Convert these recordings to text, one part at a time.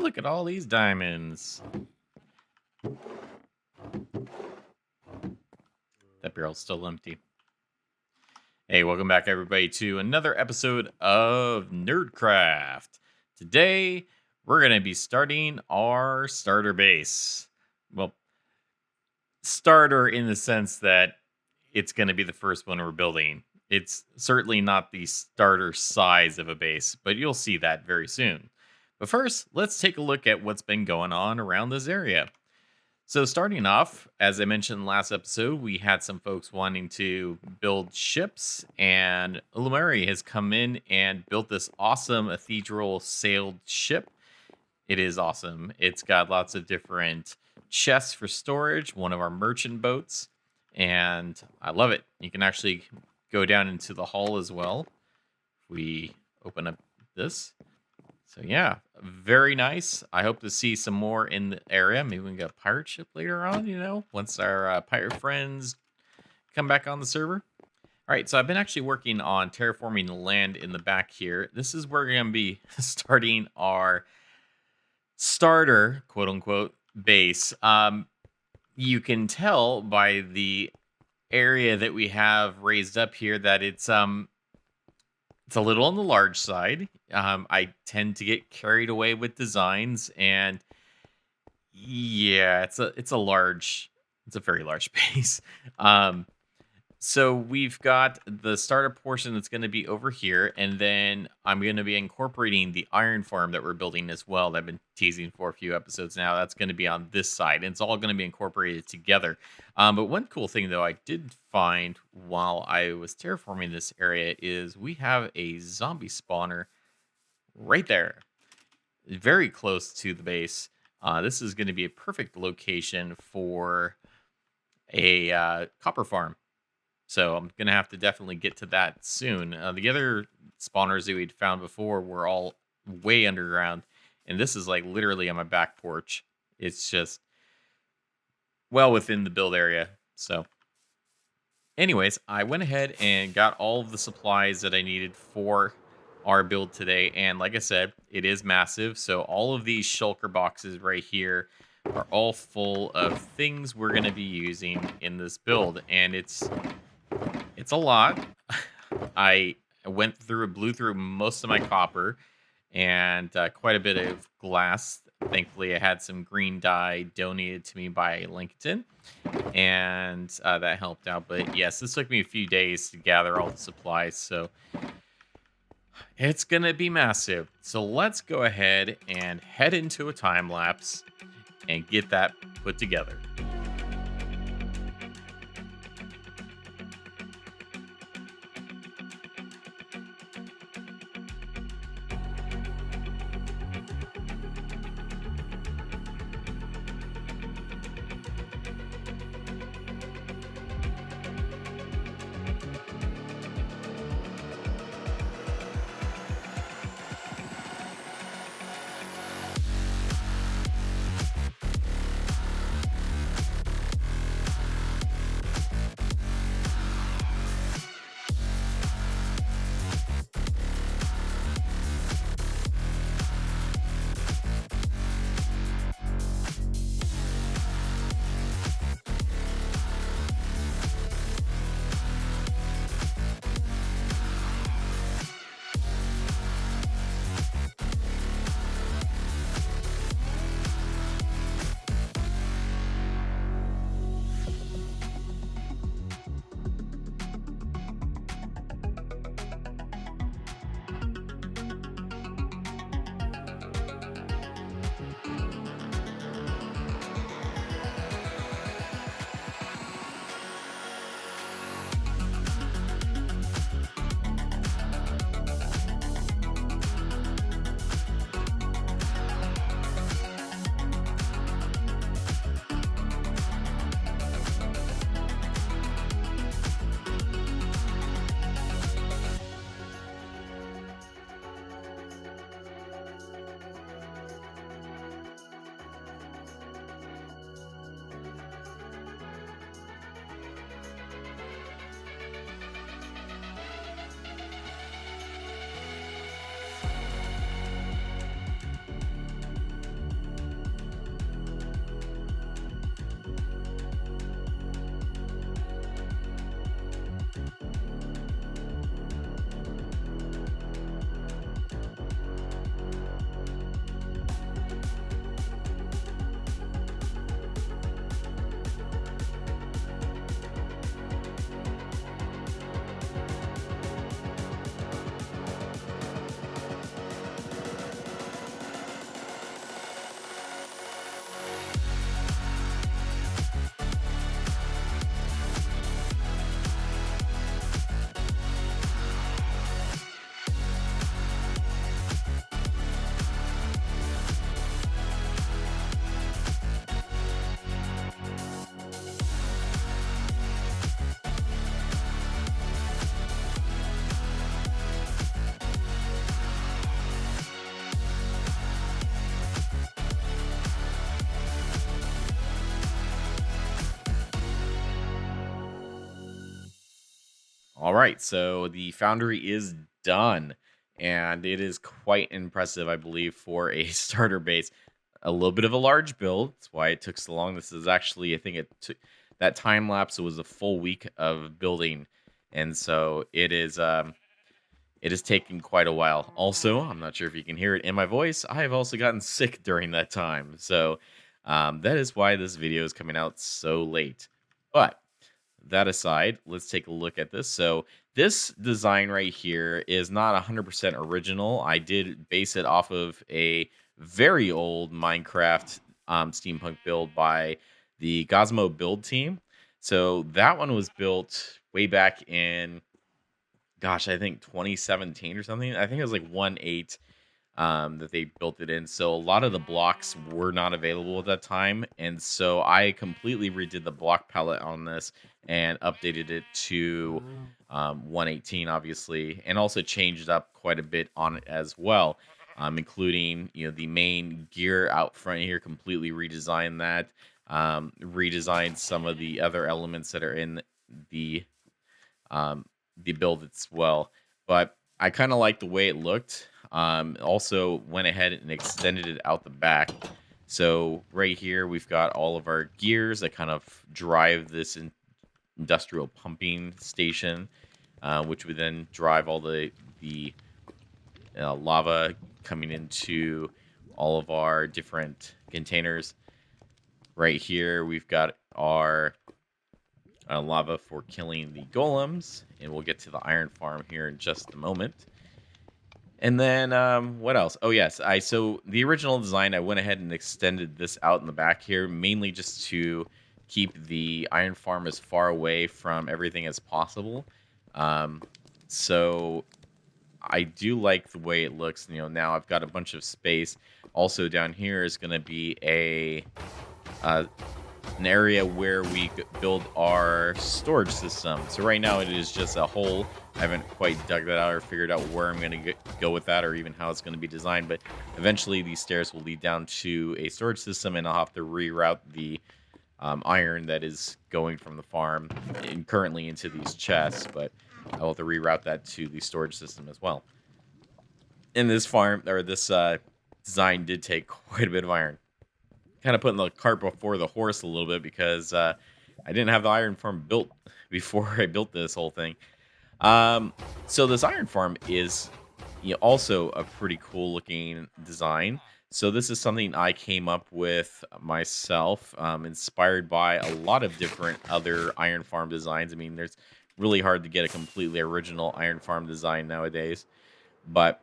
look at all these diamonds. That barrel's still empty. Hey, welcome back, everybody, to another episode of NerdCraft. Today, we're going to be starting our starter base. Well, starter in the sense that it's going to be the first one we're building. It's certainly not the starter size of a base, but you'll see that very soon. But first, let's take a look at what's been going on around this area. So starting off, as I mentioned last episode, we had some folks wanting to build ships, and Lumari has come in and built this awesome Cathedral sailed ship. It is awesome. It's got lots of different chests for storage, one of our merchant boats, and I love it. You can actually go down into the hull as well. We open up this. So yeah, very nice. I hope to see some more in the area. Maybe we can get a pirate ship later on, once our pirate friends come back on the server. All right, so I've been actually working on terraforming the land in the back here. This is where we're going to be starting our starter, quote unquote, base. You can tell by the area that we have raised up here that it's a little on the large side. I tend to get carried away with designs, and yeah, it's a very large base. So we've got the starter portion that's going to be over here, and then I'm going to be incorporating the iron farm that we're building as well. That I've been teasing for a few episodes now. That's going to be on this side, and it's all going to be incorporated together. But one cool thing, though, I did find while I was terraforming this area is we have a zombie spawner right there, very close to the base. This is going to be a perfect location for a copper farm. So I'm going to have to definitely get to that soon. The other spawners that we'd found before were all way underground. And this is like literally on my back porch. It's just well within the build area. So anyways, I went ahead and got all of the supplies that I needed for our build today. And like I said, it is massive. So all of these shulker boxes right here are all full of things we're going to be using in this build. And it's a lot. I blew through most of my copper and quite a bit of glass. Thankfully, I had some green dye donated to me by Lincoln, and that helped out. But yes, this took me a few days to gather all the supplies, so it's going to be massive. So let's go ahead and head into a time lapse and get that put together. All right, so the Foundry is done, and it is quite impressive, I believe, for a starter base. A little bit of a large build. That's why it took so long. This is actually, I think it took that time lapse. It was a full week of building, and so it has taken quite a while. Also, I'm not sure if you can hear it in my voice. I have also gotten sick during that time, so that is why this video is coming out so late. But that aside, let's take a look at this. So this design right here is not 100% original. I did base it off of a very old Minecraft steampunk build by the Gosmo build team. So that one was built way back in, gosh, I think 2017 or something. I think it was like 1.8 that they built it in. So a lot of the blocks were not available at that time. And so I completely redid the block palette on this and updated it to 118, obviously, and also changed up quite a bit on it as well, including, the main gear out front here, completely redesigned that, redesigned some of the other elements that are in the um, the build as well. But I kind of like the way it looked. Also went ahead and extended it out the back. So right here, we've got all of our gears that kind of drive this industrial pumping station, which would then drive all the lava coming into all of our different containers. Right here, we've got our lava for killing the golems, and we'll get to the iron farm here in just a moment. And then what else? Oh yes, so the original design, I went ahead and extended this out in the back here, mainly just to keep the iron farm as far away from everything as possible. So I do like the way it looks. Now I've got a bunch of space. Also down here is going to be uh, an area where we build our storage system. So right now it is just a hole. I haven't quite dug that out or figured out where I'm going to go with that, or even how it's going to be designed. But eventually these stairs will lead down to a storage system, and I'll have to reroute the iron that is going from the farm and currently into these chests. But I'll have to reroute that to the storage system as well. And this farm, or this design, did take quite a bit of iron. Kind of putting the cart before the horse a little bit, because I didn't have the iron farm built before I built this whole thing. So this iron farm is also a pretty cool looking design. So this is something I came up with myself, inspired by a lot of different other iron farm designs. I mean, there's really hard to get a completely original iron farm design nowadays. But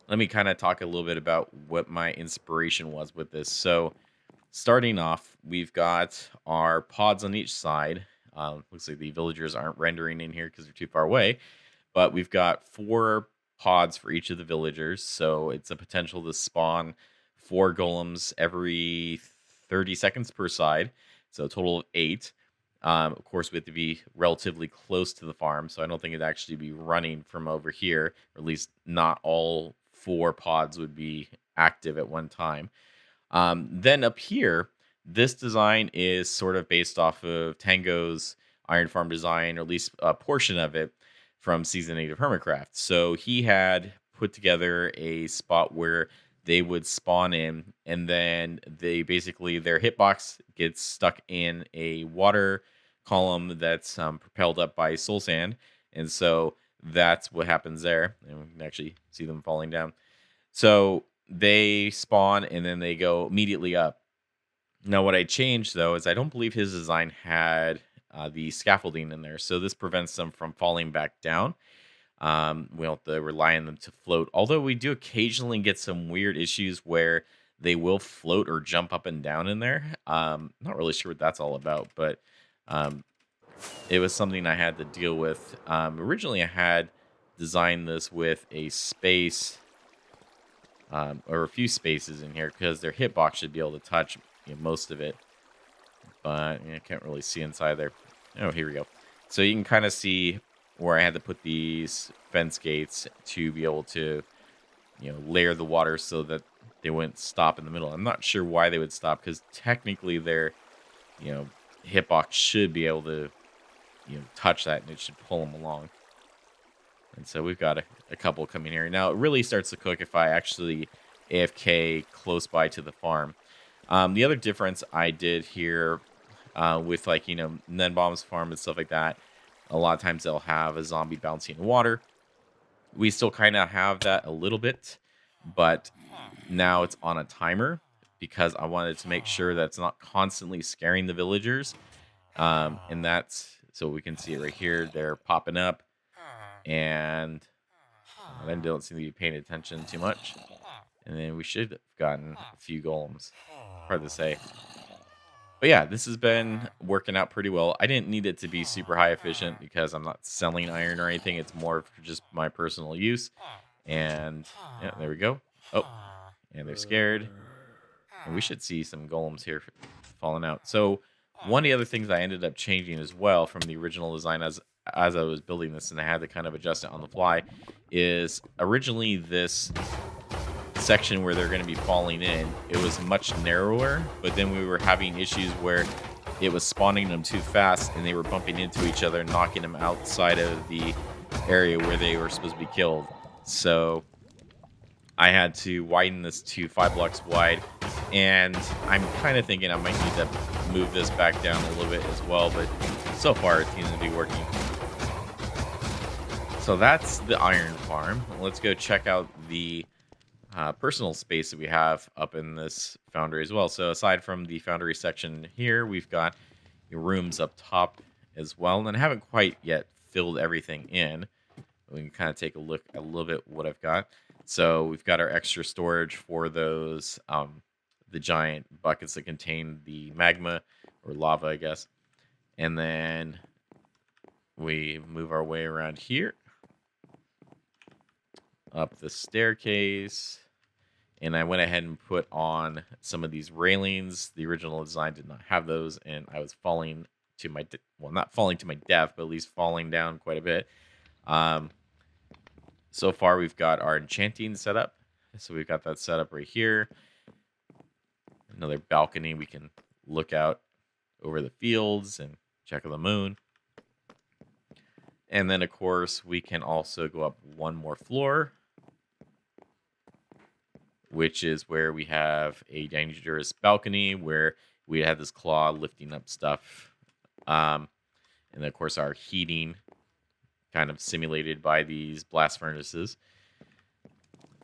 let me kind of talk a little bit about what my inspiration was with this. So starting off, we've got our pods on each side. Looks like the villagers aren't rendering in here because they're too far away. But we've got 4 pods for each of the villagers. So it's a potential to spawn 4 golems every 30 seconds per side. So a total of 8. Of course, we have to be relatively close to the farm. So I don't think it'd actually be running from over here. Or at least not all 4 pods would be active at one time. Then up here, this design is sort of based off of Tango's iron farm design, or at least a portion of it, from Season 8 of Hermitcraft. So he had put together a spot where they would spawn in, and then they basically, their hitbox gets stuck in a water column that's propelled up by soul sand. And so that's what happens there. And we can actually see them falling down. So they spawn and then they go immediately up. Now, what I changed, though, is I don't believe his design had the scaffolding in there. So this prevents them from falling back down. We don't have to rely on them to float. Although we do occasionally get some weird issues where they will float or jump up and down in there. Not really sure what that's all about, but it was something I had to deal with. Originally, I had designed this with a space, or a few spaces in here, because their hitbox should be able to touch most of it. But I can't really see inside there. Oh, here we go. So you can kind of see where I had to put these fence gates to be able to, layer the water so that they wouldn't stop in the middle. I'm not sure why they would stop, because technically their, hitbox should be able to touch that, and it should pull them along. And so we've got a couple coming here. Now, it really starts to cook if I actually AFK close by to the farm. The other difference I did here with, like, Ned Bomb's farm and stuff like that, a lot of times they'll have a zombie bouncing in water. We still kind of have that a little bit, but now it's on a timer because I wanted to make sure that it's not constantly scaring the villagers. And that's, so we can see it right here. They're popping up, and I don't seem to be paying attention too much. And then we should have gotten a few golems. Hard to say. But yeah, this has been working out pretty well. I didn't need it to be super high efficient because I'm not selling iron or anything. It's more for just my personal use. And yeah, there we go. Oh, and they're scared. And we should see some golems here falling out. So one of the other things I ended up changing as well from the original design as I was building this, and I had to kind of adjust it on the fly, is originally this section where they're going to be falling in, it was much narrower, but then we were having issues where it was spawning them too fast and they were bumping into each other, knocking them outside of the area where they were supposed to be killed. So I had to widen this to 5 blocks wide, and I'm kind of thinking I might need to move this back down a little bit as well, but so far it seems to be working. So that's the iron farm. Let's go check out the personal space that we have up in this foundry as well. So aside from the foundry section here, we've got rooms up top as well, and I haven't quite yet filled everything in. We can kind of take a look at a little bit what I've got. So we've got our extra storage for those the giant buckets that contain the magma or lava, I guess. And then we move our way around here up the staircase, and I went ahead and put on some of these railings. The original design did not have those, and I was falling to my not falling to my death, but at least falling down quite a bit. So far we've got our enchanting set up, so we've got that set up right here. Another balcony, we can look out over the fields and check out the moon. And then, of course, we can also go up one more floor, which is where we have a dangerous balcony where we have this claw lifting up stuff. And then, of course, our heating kind of simulated by these blast furnaces.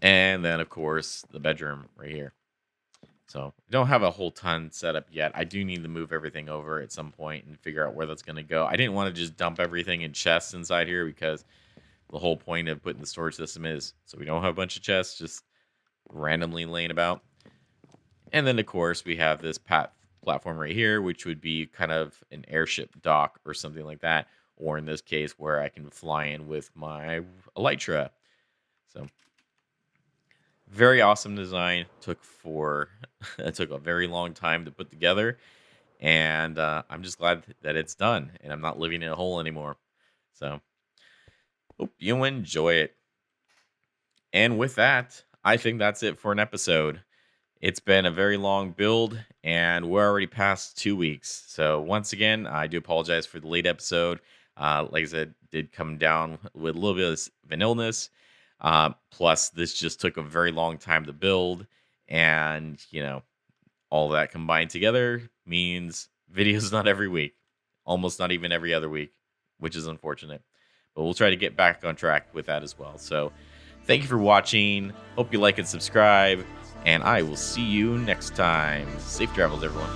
And then, of course, the bedroom right here. So we don't have a whole ton set up yet. I do need to move everything over at some point and figure out where that's going to go. I didn't want to just dump everything in chests inside here because the whole point of putting the storage system is so we don't have a bunch of chests just randomly laying about. And then, of course, we have this platform right here, which would be kind of an airship dock or something like that. Or in this case, where I can fly in with my elytra. So very awesome design. It took a very long time to put together, and I'm just glad that it's done and I'm not living in a hole anymore. So hope you enjoy it. And with that, I think that's it for an episode. It's been a very long build, and we're already past 2 weeks. So once again, I do apologize for the late episode. Like I said, did come down with a little bit of an illness. Plus, this just took a very long time to build, and all that combined together means videos not every week, almost not even every other week, which is unfortunate. But we'll try to get back on track with that as well. So, thank you for watching. Hope you like and subscribe, and I will see you next time. Safe travels, everyone.